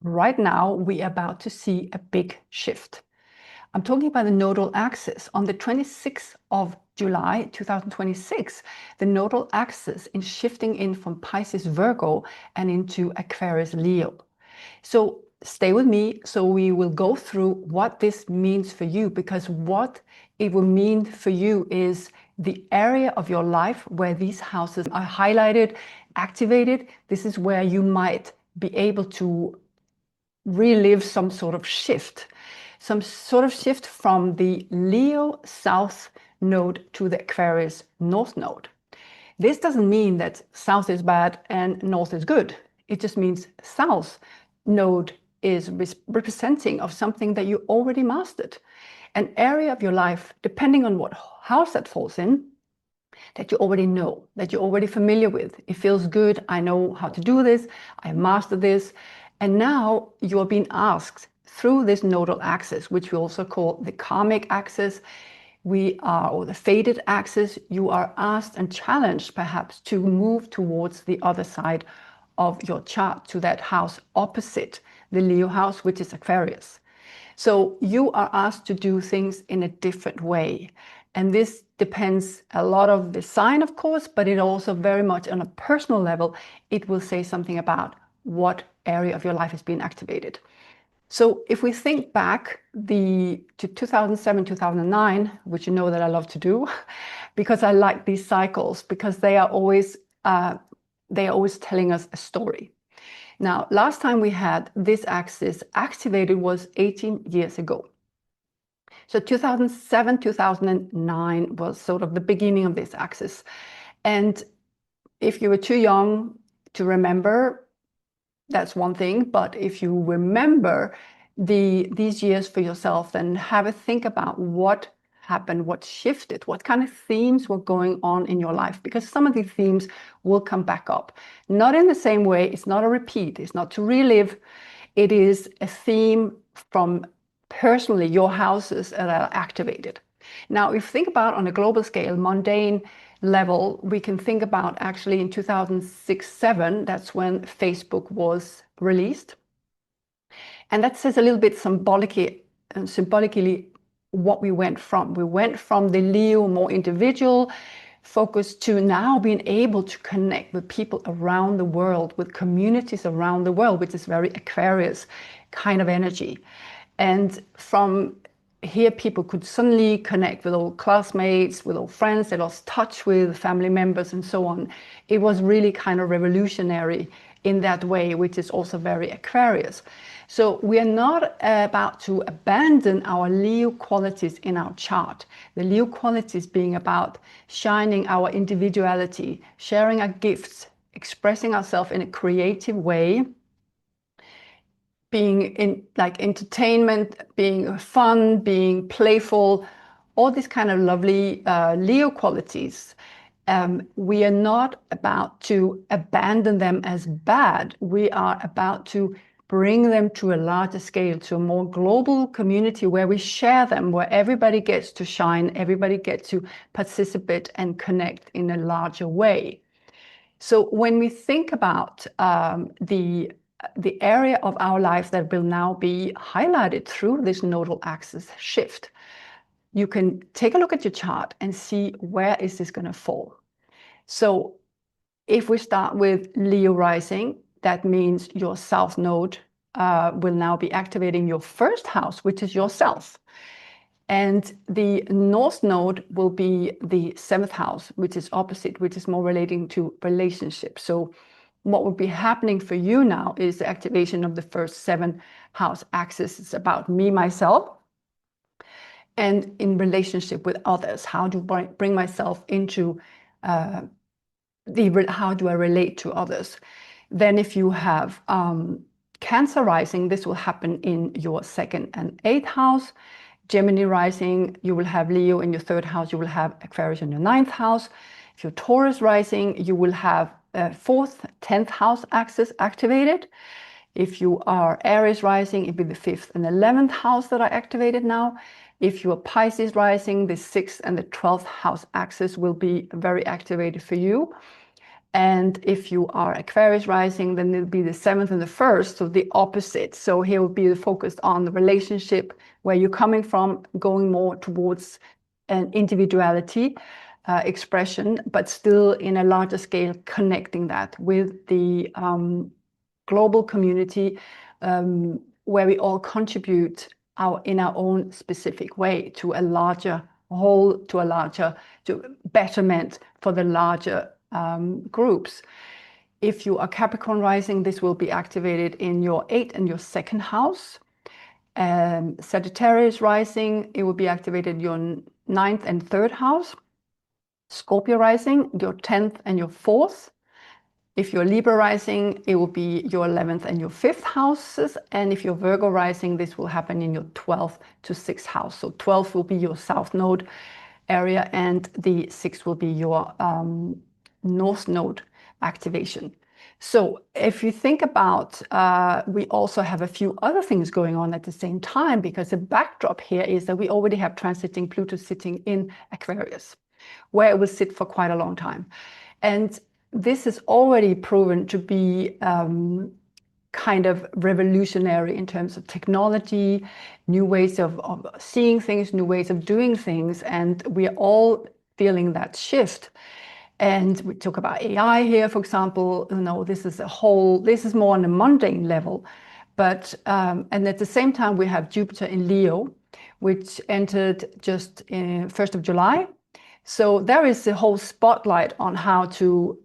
right now we are about to see a big shift. I'm talking about the nodal axis. On the 26th of July 2026, the nodal axis is shifting in from Pisces Virgo and into Aquarius Leo. So stay with me. So we will go through what this means for you, because what it will mean for you is the area of your life where these houses are highlighted, activated. This is where you might be able to relive some sort of shift from the Leo South node to the Aquarius North node. This doesn't mean that South is bad and North is good. It just means South node is representing of something that you already mastered, an area of your life, depending on what house that falls in, that you already know, that you're already familiar with. It feels good. I know how to do this. I mastered this. And now you are being asked through this nodal axis, which we also call the karmic axis, or the fated axis, you are asked and challenged perhaps to move towards the other side of your chart, to that house opposite the Leo house, which is Aquarius. So you are asked to do things in a different way. And this depends a lot of the sign, of course, but it also very much on a personal level, it will say something about what area of your life is being activated. So if we think back to 2007, 2009, which you know that I love to do, because I like these cycles, because they are always telling us a story. Now, last time we had this axis activated was 18 years ago. So 2007, 2009 was sort of the beginning of this axis. And if you were too young to remember, that's one thing. But if you remember these years for yourself, then have a think about what happened, what shifted, what kind of themes were going on in your life, because some of these themes will come back up. Not in the same way, it's not a repeat, it's not to relive, it is a theme from personally your houses that are activated. Now, if you think about on a global scale, mundane level, we can think about actually in 2006-07, that's when Facebook was released. And that says a little bit symbolically what we went from. We went from the Leo, more individual focus, to now being able to connect with people around the world, with communities around the world, which is very Aquarius kind of energy. And from here, people could suddenly connect with old classmates, with old friends they lost touch with, family members, and so on. It was really kind of revolutionary in that way, which is also very Aquarius. So we are not about to abandon our Leo qualities in our chart. The Leo qualities being about shining our individuality, sharing our gifts, expressing ourselves in a creative way, being in like entertainment, being fun, being playful, all these kind of lovely Leo qualities. We are not about to abandon them as bad. We are about to bring them to a larger scale, to a more global community where we share them, where everybody gets to shine, everybody gets to participate and connect in a larger way. So when we think about the area of our life that will now be highlighted through this nodal axis shift, you can take a look at your chart and see where is this going to fall. So if we start with Leo rising, that means your South node will now be activating your first house, which is yourself. And the North node will be the 7th house, which is opposite, which is more relating to relationships. So what will be happening for you now is the activation of the first 7 house axis. It's about me, myself, and in relationship with others. How do I bring myself into how do I relate to others? Then if you have Cancer rising, this will happen in your 2nd and 8th house. Gemini rising, you will have Leo in your 3rd house, you will have Aquarius in your 9th house. If you're Taurus rising, you will have 4th, 10th house axis activated. If you are Aries rising, it'll be the 5th and 11th house that are activated now. If you are Pisces rising, the 6th and the 12th house axis will be very activated for you. And if you are Aquarius rising, then it'll be the 7th and the 1st, so the opposite. So here will be focused on the relationship, where you're coming from, going more towards an individuality expression, but still in a larger scale, connecting that with the global community, where we all contribute in our own specific way to a larger whole, to betterment for the larger groups. If you are Capricorn rising, this will be activated in your 8th and your 2nd house. Sagittarius rising, it will be activated in your 9th and 3rd house. Scorpio rising, your 10th and your 4th. If you're Libra rising, it will be your 11th and your 5th houses. And if you're Virgo rising, this will happen in your 12th to 6th house. So 12th will be your South Node area, and the 6th will be your North Node activation. So if you think about, we also have a few other things going on at the same time, because the backdrop here is that we already have transiting Pluto sitting in Aquarius, where it will sit for quite a long time. And this is already proven to be kind of revolutionary in terms of technology, new ways of seeing things, new ways of doing things, and we are all feeling that shift. And we talk about AI here, for example. This is more on a mundane level, but and at the same time we have Jupiter in Leo, which entered just in 1st of July. So there is a whole spotlight on how to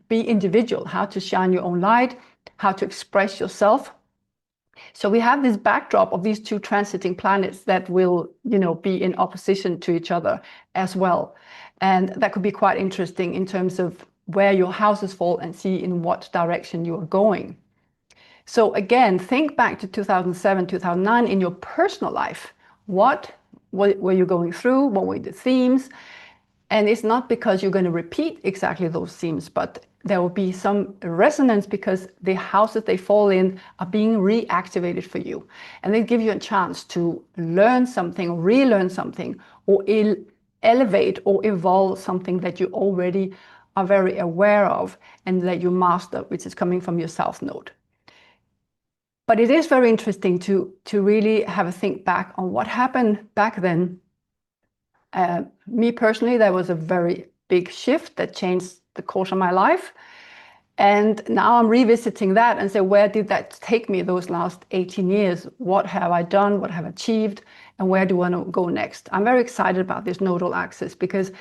be individual, how to shine your own light, how to express yourself. So we have this backdrop of these two transiting planets that will, be in opposition to each other as well. And that could be quite interesting in terms of where your houses fall and see in what direction you are going. So again, think back to 2007, 2009 in your personal life. What were you going through? What were the themes? And it's not because you're going to repeat exactly those themes, but there will be some resonance because the houses they fall in are being reactivated for you. And they give you a chance to learn something, or relearn something, or elevate or evolve something that you already are very aware of and that you master, which is coming from your South Node. But it is very interesting to really have a think back on what happened back then. Me personally, there was a very big shift that changed the course of my life. And now I'm revisiting that and say, where did that take me those last 18 years? What have I done? What have I achieved? And where do I want to go next? I'm very excited about this nodal axis because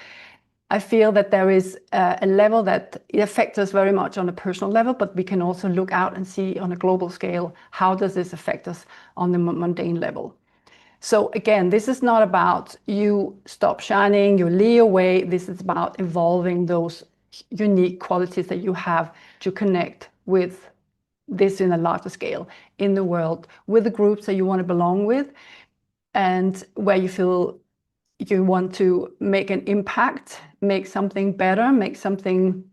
I feel that there is a level that it affects us very much on a personal level, but we can also look out and see on a global scale, how does this affect us on the mundane level? So again, this is not about you stop shining your Leo way. This is about evolving those unique qualities that you have to connect with this in a larger scale in the world, with the groups that you want to belong with, and where you feel you want to make an impact, make something better, make something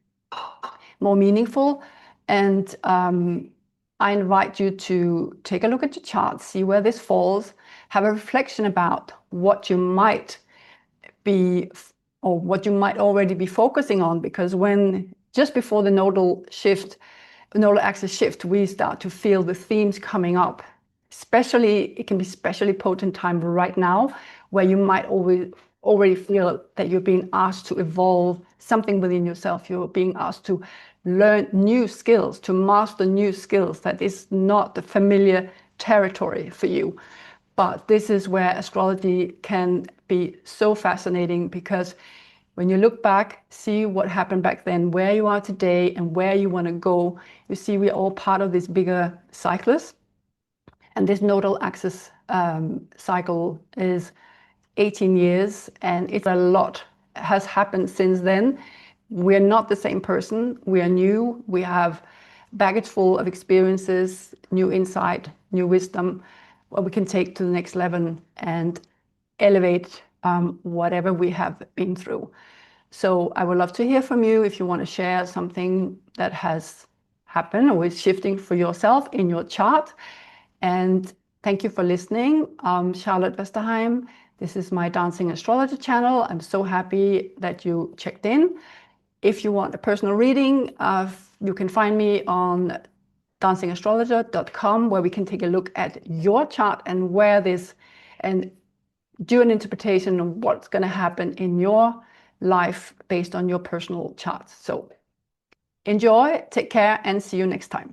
more meaningful. And I invite you to take a look at your chart, see where this falls, have a reflection about what you might be or what you might already be focusing on, because when just before the nodal axis shift, we start to feel the themes coming up. It can be especially potent time right now, where you might already feel that you're being asked to evolve something within yourself. You're being asked to learn new skills, to master new skills that is not the familiar territory for you. But this is where astrology can be so fascinating, because when you look back, see what happened back then, where you are today and where you want to go, you see we're all part of this bigger cyclus. And this nodal axis cycle is 18 years, and it's a lot has happened since then. We're not the same person. We are new. We have baggage full of experiences, new insight, new wisdom, what we can take to the next level and elevate whatever we have been through. So I would love to hear from you if you want to share something that has happened or is shifting for yourself in your chart. And thank you for listening. Charlotte Westerheim. This is my Dancing Astrology channel. I'm so happy that you checked in. If you want a personal reading, you can find me on dancingastrologer.com, where we can take a look at your chart and where this, and do an interpretation of what's going to happen in your life based on your personal charts. So enjoy, take care, and see you next time.